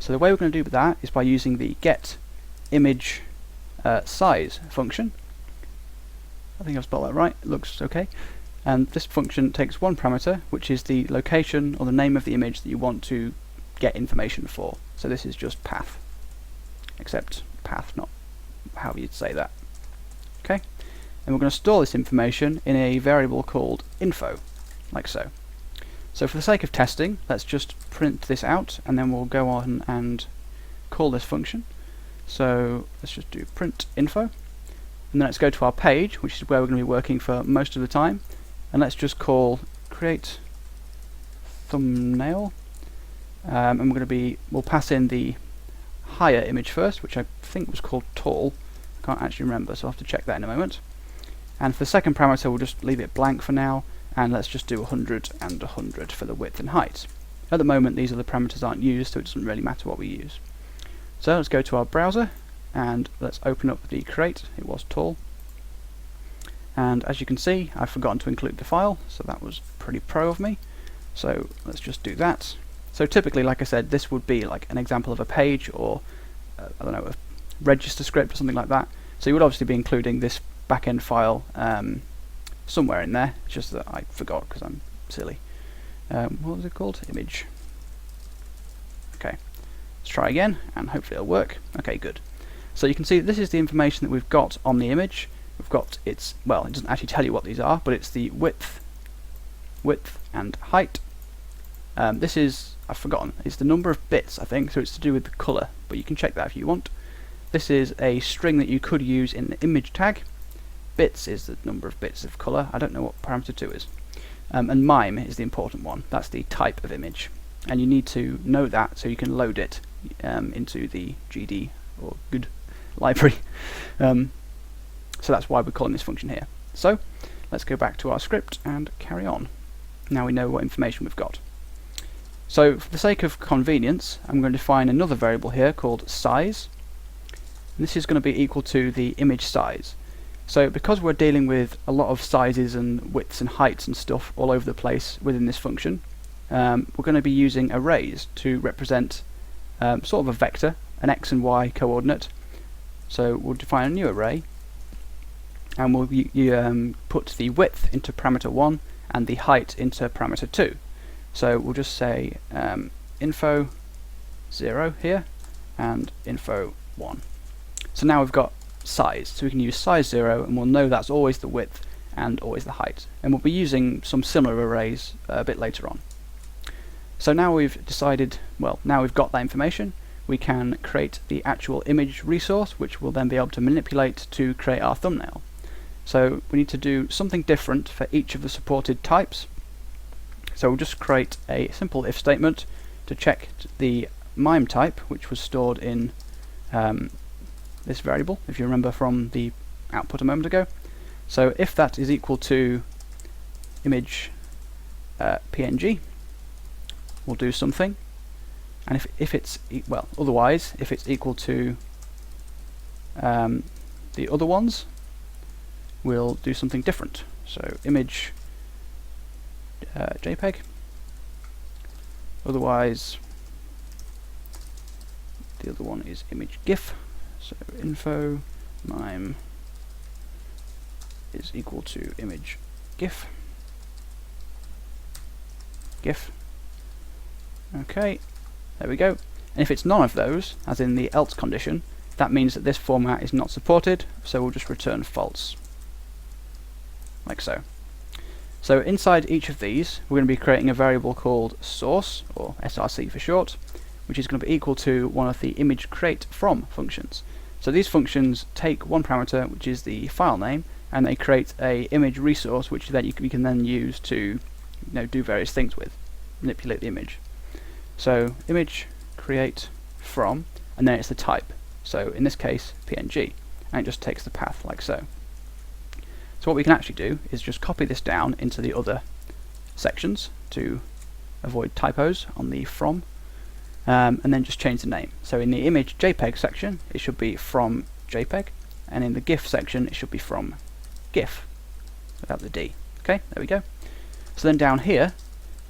So the way we're going to do that is by using the get image size function. I think I've spelled that right, it looks okay. And this function takes one parameter, which is the location or the name of the image that you want to get information for. So this is just path, except path, not how you'd say that. Okay, and we're going to store this information in a variable called info, like so. So for the sake of testing, let's just print this out, and then we'll go on and call this function. So let's just do print info, and then let's go to our page, which is where we're going to be working for most of the time, and let's just call create thumbnail, and we'll pass in the higher image first, which I think was called tall. I can't actually remember, so I'll have to check that in a moment. And for the second parameter, we'll just leave it blank for now, and let's just do 100 and 100 for the width and height. At the moment, these other parameters aren't used, so it doesn't really matter what we use. So let's go to our browser, and let's open up the crate. It was tall. And as you can see, I've forgotten to include the file, so that was pretty pro of me. So let's just do that. So typically, like I said, this would be like an example of a page, or I don't know, a register script or something like that. So you would obviously be including this backend file somewhere in there. It's just that I forgot because I'm silly. What was it called? Image. Okay, let's try again, and hopefully it'll work. Okay, good. So you can see this is the information that we've got on the image. We've got its, well, it doesn't actually tell you what these are, but it's the width and height. This is, I've forgotten, it's the number of bits, I think, so it's to do with the colour, but you can check that if you want. This is a string that you could use in the image tag. Bits is the number of bits of colour. I don't know what parameter 2 is. And MIME is the important one. That's the type of image. And you need to know that so you can load it into the GD or GUD library. So that's why we're calling this function here. So let's go back to our script and carry on. Now we know what information we've got. So for the sake of convenience, I'm going to define another variable here called size. And this is going to be equal to the image size. So because we're dealing with a lot of sizes and widths and heights and stuff all over the place within this function, we're going to be using arrays to represent sort of a vector, an x and y coordinate. So we'll define a new array, and we'll put the width into parameter 1 and the height into parameter 2. So we'll just say info 0 here and info 1. So now we've got size, so we can use size 0, and we'll know that's always the width and always the height. And we'll be using some similar arrays a bit later on. So now we've decided, well, now we've got that information, we can create the actual image resource, which we'll then be able to manipulate to create our thumbnail. So we need to do something different for each of the supported types. So we'll just create a simple if statement to check the MIME type, which was stored in this variable, if you remember from the output a moment ago. So if that is equal to image PNG, we'll do something, and if it's otherwise, if it's equal to the other ones, we'll do something different. So image JPEG, otherwise the other one is image GIF. So info MIME is equal to image GIF. Okay, there we go. And if it's none of those, as in the else condition, that means that this format is not supported, so we'll just return false. Like so. So inside each of these, we're going to be creating a variable called source, or src for short, which is going to be equal to one of the image create from functions. So these functions take one parameter, which is the file name, and they create a image resource, which then we can then use to do various things with, manipulate the image. So image create from, and then it's the type. So in this case, PNG, and it just takes the path like so. So what we can actually do is just copy this down into the other sections to avoid typos on the from, and then just change the name. So in the image JPEG section, it should be from JPEG, and in the GIF section, it should be from GIF, without the D. Okay, there we go. So then down here,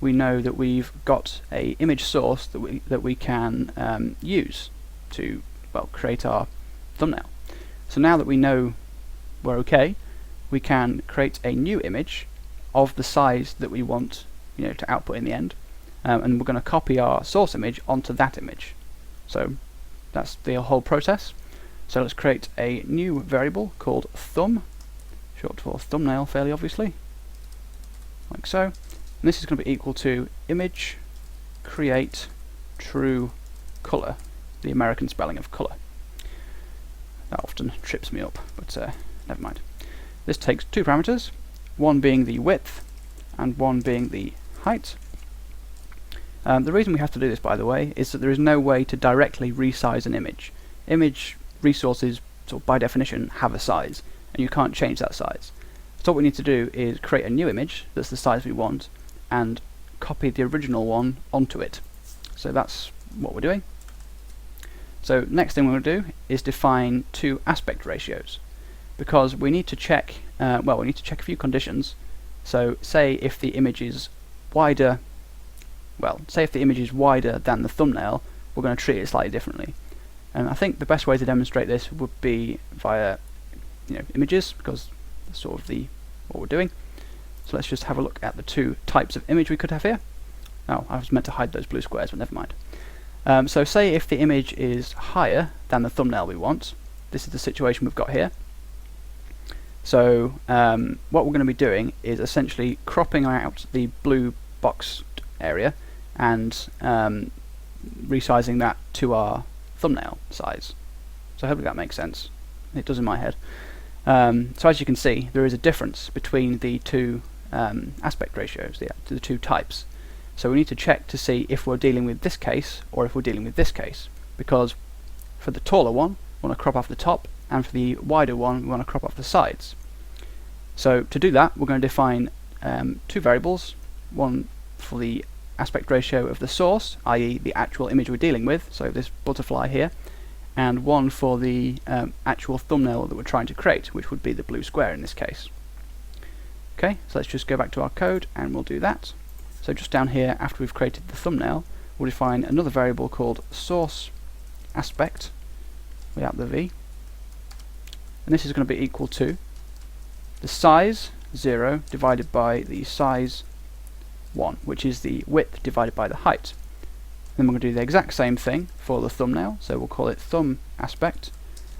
we know that we've got a image source that we can use to, well, create our thumbnail. So now that we know we're okay, we can create a new image of the size that we want, to output in the end, and we're going to copy our source image onto that image. So that's the whole process. So let's create a new variable called thumb, short for thumbnail, fairly obviously, like so. And this is going to be equal to image create true color, the American spelling of color. That often trips me up, but never mind. This takes two parameters, one being the width and one being the height. The reason we have to do this, by the way, is that there is no way to directly resize an image. Image resources, by definition, have a size, and you can't change that size. So what we need to do is create a new image that's the size we want, and copy the original one onto it. So that's what we're doing. So next thing we're going to do is define two aspect ratios, because we need to check, we need to check a few conditions. So say if the image is wider, say if the image is wider than the thumbnail, we're going to treat it slightly differently. And I think the best way to demonstrate this would be via images, because that's sort of what we're doing. So let's just have a look at the two types of image we could have here. Oh, I was meant to hide those blue squares, but never mind. So say if the image is higher than the thumbnail we want, this is the situation we've got here. So what we're going to be doing is essentially cropping out the blue boxed area and resizing that to our thumbnail size. So hopefully that makes sense. It does in my head. So as you can see, there is a difference between the two aspect ratios, the two types. So we need to check to see if we're dealing with this case or if we're dealing with this case, because for the taller one we want to crop off the top, and for the wider one we want to crop off the sides. So to do that, we're going to define two variables, one for the aspect ratio of the source, i.e. the actual image we're dealing with, so this butterfly here, and one for the actual thumbnail that we're trying to create, which would be the blue square in this case. Okay, so let's just go back to our code and we'll do that. So just down here, after we've created the thumbnail, we'll define another variable called source aspect without the v, and this is going to be equal to the size 0 divided by the size 1, which is the width divided by the height. Then we're going to do the exact same thing for the thumbnail, so we'll call it thumb aspect.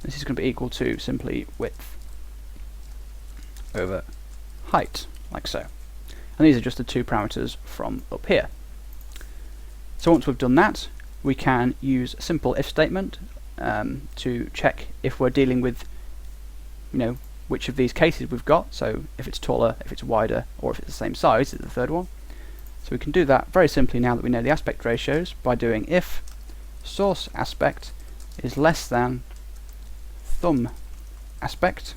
This is going to be equal to simply width over height, like so. And these are just the two parameters from up here. So once we've done that, we can use a simple if statement to check if we're dealing with, which of these cases we've got. So if it's taller, if it's wider, or if it's the same size as the third one. So we can do that very simply now that we know the aspect ratios by doing if source aspect is less than thumb aspect,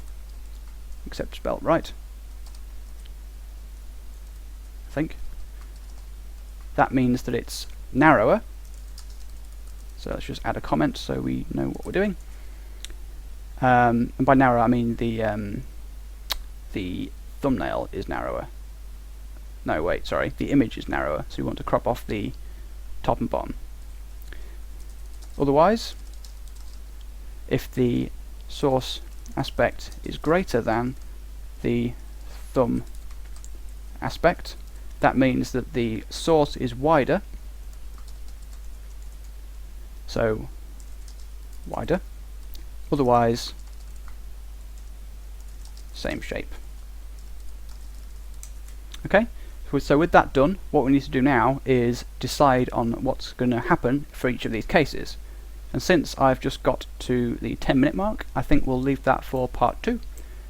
except spelled right, I think. That means that it's narrower. So let's just add a comment so we know what we're doing. And by narrower I mean the thumbnail is narrower. No, wait, sorry, the image is narrower, so we want to crop off the top and bottom. Otherwise, if the source aspect is greater than the thumb aspect, that means that the source is wider, so wider, otherwise same shape. Okay, so with that done, what we need to do now is decide on what's going to happen for each of these cases. And since I've just got to the 10-minute mark, I think we'll leave that for part 2.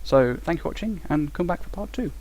So thank you for watching and come back for part 2.